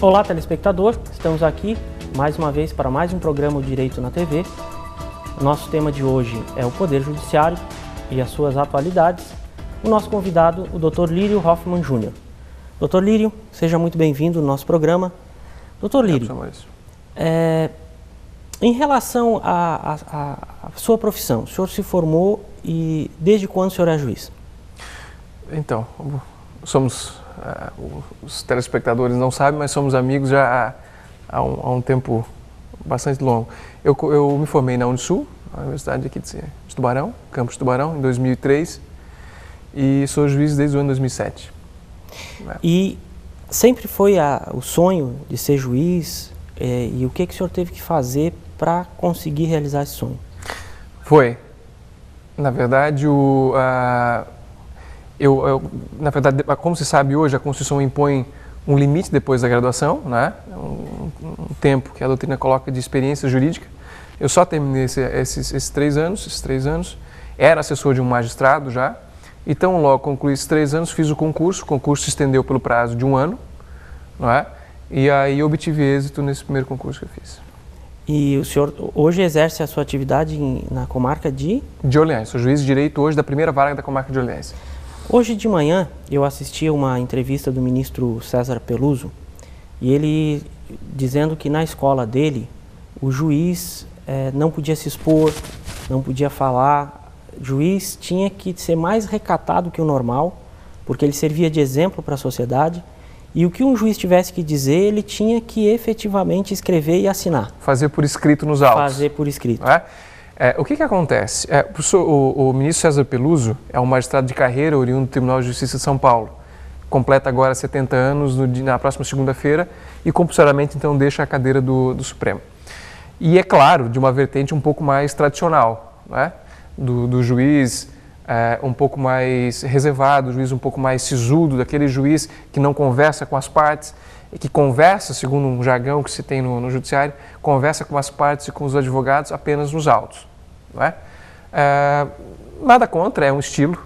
Olá, telespectador, estamos aqui mais uma vez para mais um programa Direito na TV. O nosso tema de hoje é o Poder Judiciário e as suas atualidades. O nosso convidado, o Dr. Lírio Hoffmann Jr. Dr. Lírio, seja muito bem-vindo no nosso programa. Dr. Lírio, em relação à sua profissão, o senhor se formou e desde quando o senhor é juiz? Então, os telespectadores não sabem, mas somos amigos já há um tempo bastante longo. Eu me formei na Unisul, a Universidade aqui de Tubarão, campus Tubarão, em 2003, e sou juiz desde o ano 2007. E sempre foi o sonho de ser juiz, e o que o senhor teve que fazer para conseguir realizar esse sonho? Foi. Na verdade, na verdade, como se sabe hoje, a Constituição impõe um limite depois da graduação, né? Um tempo que a doutrina coloca de experiência jurídica. Eu só terminei esses 3 anos, era assessor de um magistrado já, então logo concluí esses 3 anos, fiz o concurso se estendeu pelo prazo de 1 ano, não é? E aí obtive êxito nesse primeiro concurso que eu fiz. E o senhor hoje exerce a sua atividade na comarca de Orleans, sou juiz de direito hoje da primeira vara da comarca de Orleans. Hoje de manhã eu assisti a uma entrevista do ministro César Peluso e ele dizendo que na escola dele o juiz não podia se expor, não podia falar, o juiz tinha que ser mais recatado que o normal, porque ele servia de exemplo para a sociedade e o que um juiz tivesse que dizer, ele tinha que efetivamente escrever e assinar. Fazer por escrito nos autos. Fazer por escrito. O que acontece? O ministro César Peluso é um magistrado de carreira oriundo do Tribunal de Justiça de São Paulo. Completa agora 70 anos na próxima segunda-feira e compulsoriamente então deixa a cadeira do Supremo. E é claro, de uma vertente um pouco mais tradicional, né? do juiz um pouco mais reservado, do juiz um pouco mais sisudo, daquele juiz que não conversa com as partes, e que conversa, segundo um jargão que se tem no judiciário, conversa com as partes e com os advogados apenas nos autos. Não é? Nada contra, é um estilo,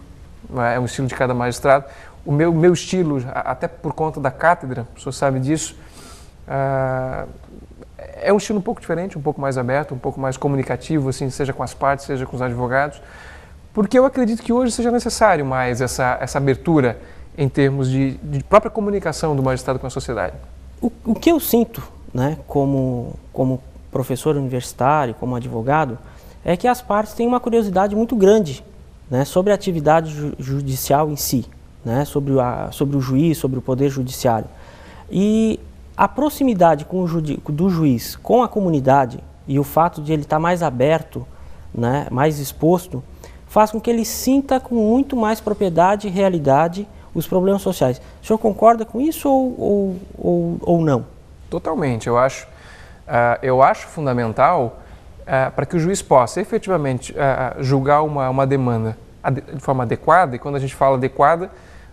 não é? É um estilo de cada magistrado. O meu estilo, até por conta da cátedra, o senhor sabe disso, é um estilo um pouco diferente, um pouco mais aberto, um pouco mais comunicativo, assim, seja com as partes, seja com os advogados, porque eu acredito que hoje seja necessário mais essa abertura em termos de própria comunicação do magistrado com a sociedade. O que eu sinto, né, como professor universitário, como advogado, é que as partes têm uma curiosidade muito grande, né, sobre a atividade judicial em si, né, sobre o juiz, sobre o poder judiciário. E a proximidade do juiz com a comunidade e o fato de ele estar mais aberto, né, mais exposto, faz com que ele sinta com muito mais propriedade e realidade os problemas sociais. O senhor concorda com isso ou não? Totalmente. Eu acho fundamental para que o juiz possa efetivamente julgar uma demanda de forma adequada, e quando a gente fala adequada,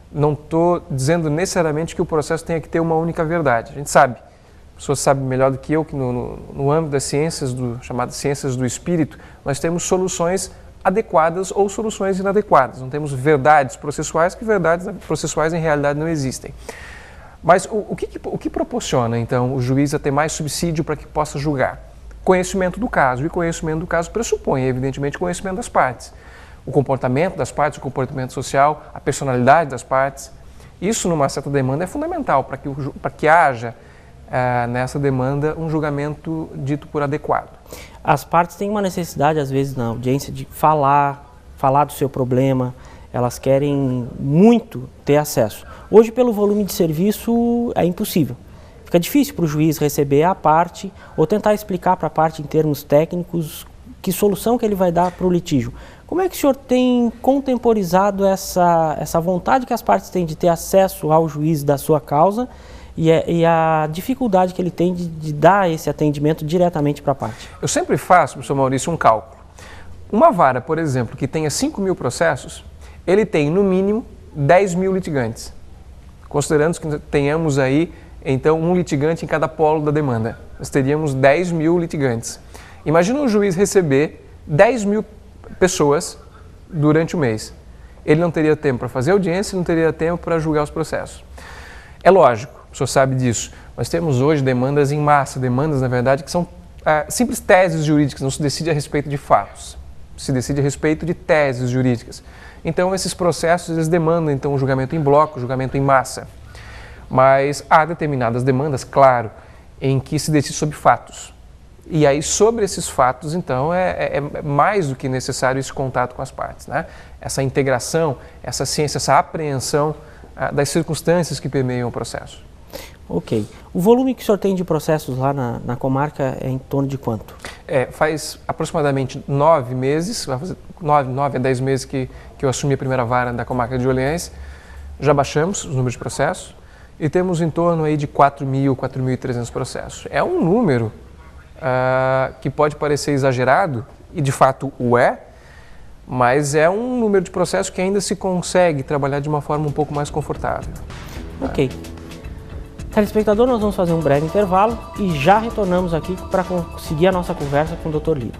não estou dizendo necessariamente que o processo tenha que ter uma única verdade. A gente sabe, a pessoa sabe melhor do que eu, que no âmbito das ciências, chamadas ciências do espírito, nós temos soluções adequadas ou soluções inadequadas. Não temos verdades processuais, que verdades processuais em realidade não existem. Mas o que proporciona, então, o juiz a ter mais subsídio para que possa julgar? Conhecimento do caso, e conhecimento do caso pressupõe, evidentemente, conhecimento das partes. O comportamento das partes, o comportamento social, a personalidade das partes. Isso, numa certa demanda, é fundamental para que haja nessa demanda um julgamento dito por adequado. As partes têm uma necessidade, às vezes, na audiência de falar do seu problema, elas querem muito ter acesso. Hoje, pelo volume de serviço, é impossível. Fica difícil para o juiz receber a parte ou tentar explicar para a parte em termos técnicos que solução que ele vai dar para o litígio. Como é que o senhor tem contemporizado essa vontade que as partes têm de ter acesso ao juiz da sua causa e a dificuldade que ele tem de dar esse atendimento diretamente para a parte? Eu sempre faço, professor Maurício, um cálculo. Uma vara, por exemplo, que tenha 5.000 processos, ele tem, no mínimo, 10.000 litigantes. Considerando que tenhamos aí, então, um litigante em cada polo da demanda. Nós teríamos 10.000 litigantes. Imagina um juiz receber 10.000 pessoas durante o mês. Ele não teria tempo para fazer audiência, não teria tempo para julgar os processos. É lógico o senhor sabe disso. Nós temos hoje demandas em massa, demandas, na verdade, que são simples teses jurídicas, não se decide a respeito de fatos, se decide a respeito de teses jurídicas. Então, esses processos, eles demandam, então, julgamento em bloco, julgamento em massa. Mas há determinadas demandas, claro, em que se decide sobre fatos. E aí, sobre esses fatos, então, é mais do que necessário esse contato com as partes, né? Essa integração, essa ciência, essa apreensão das circunstâncias que permeiam o processo. Ok. O volume que o senhor tem de processos lá na comarca é em torno de quanto? Faz aproximadamente 9 meses, vai fazer 9 a 10 meses que eu assumi a primeira vara da comarca de Orleans. Já baixamos os números de processos e temos em torno aí de 4.000, 4.300 processos. É um número que pode parecer exagerado, e de fato o é, mas é um número de processos que ainda se consegue trabalhar de uma forma um pouco mais confortável. Ok. Telespectador, nós vamos fazer um breve intervalo e já retornamos aqui para seguir a nossa conversa com o Dr. Liro.